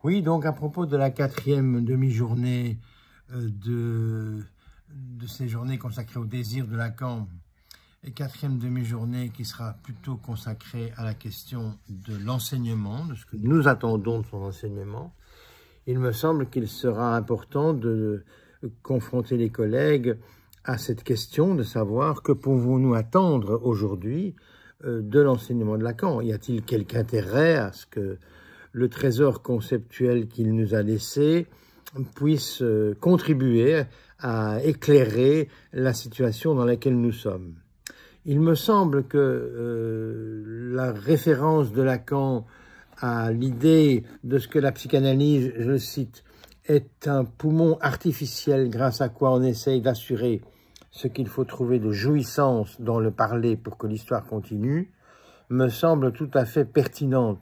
Oui, donc à propos de la quatrième demi-journée de ces journées consacrées au désir de Lacan, et quatrième demi-journée qui sera plutôt consacrée à la question de l'enseignement, de ce que nous attendons de son enseignement, il me semble qu'il sera important de confronter les collègues à cette question de savoir que pouvons-nous attendre aujourd'hui de l'enseignement de Lacan. Y a-t-il quelque intérêt à ce que le trésor conceptuel qu'il nous a laissé puisse contribuer à éclairer la situation dans laquelle nous sommes? Il me semble que la référence de Lacan à l'idée de ce que la psychanalyse, je le cite, est un poumon artificiel grâce à quoi on essaye d'assurer ce qu'il faut trouver de jouissance dans le parler pour que l'histoire continue, me semble tout à fait pertinente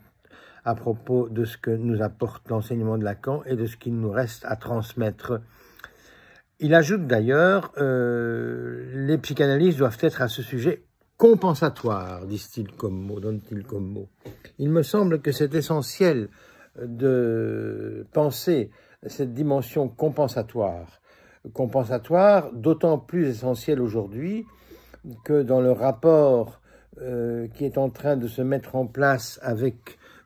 à propos de ce que nous apporte l'enseignement de Lacan et de ce qu'il nous reste à transmettre. Il ajoute d'ailleurs, les psychanalystes doivent être à ce sujet compensatoires, disent-ils comme mot, donnent-ils comme mot. Il me semble que c'est essentiel de penser cette dimension compensatoire. Compensatoire, d'autant plus essentiel aujourd'hui que dans le rapport qui est en train de se mettre en place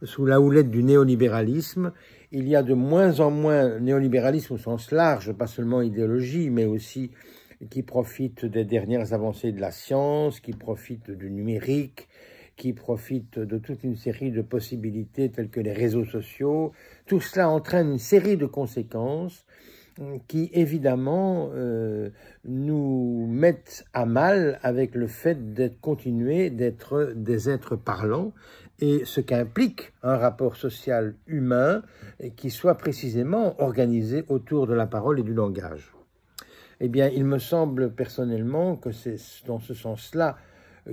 sous la houlette du néolibéralisme, il y a de moins en moins néolibéralisme au sens large, pas seulement idéologie, mais aussi qui profite des dernières avancées de la science, qui profite du numérique, qui profite de toute une série de possibilités telles que les réseaux sociaux. Tout cela entraîne une série de conséquences qui, évidemment, nous mettent à mal avec le fait d'être continuer d'être des êtres parlants et ce qu'implique un rapport social humain qui soit précisément organisé autour de la parole et du langage. Eh bien, il me semble personnellement que c'est dans ce sens-là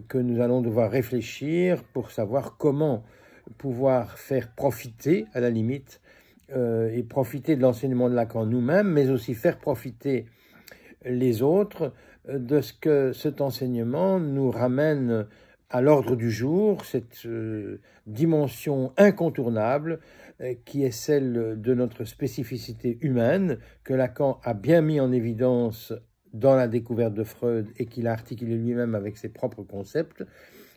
que nous allons devoir réfléchir pour savoir comment pouvoir faire profiter, à la limite, et profiter de l'enseignement de Lacan nous-mêmes, mais aussi faire profiter les autres de ce que cet enseignement nous ramène à l'ordre du jour, cette dimension incontournable qui est celle de notre spécificité humaine, que Lacan a bien mis en évidence dans la découverte de Freud et qu'il a articulé lui-même avec ses propres concepts.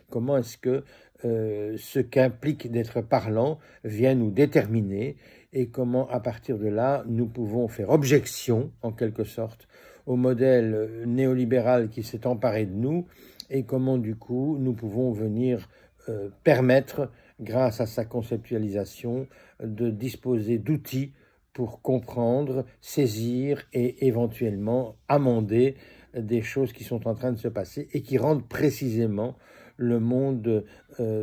Comment est-ce que ce qu'implique d'être parlant vient nous déterminer et comment, à partir de là, nous pouvons faire objection, en quelque sorte, au modèle néolibéral qui s'est emparé de nous et comment, du coup, nous pouvons venir permettre, grâce à sa conceptualisation, de disposer d'outils pour comprendre, saisir et éventuellement amender des choses qui sont en train de se passer et qui rendent précisément le monde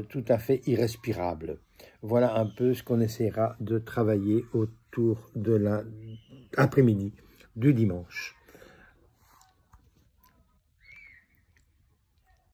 tout à fait irrespirable. Voilà un peu ce qu'on essaiera de travailler autour de l'après-midi du dimanche.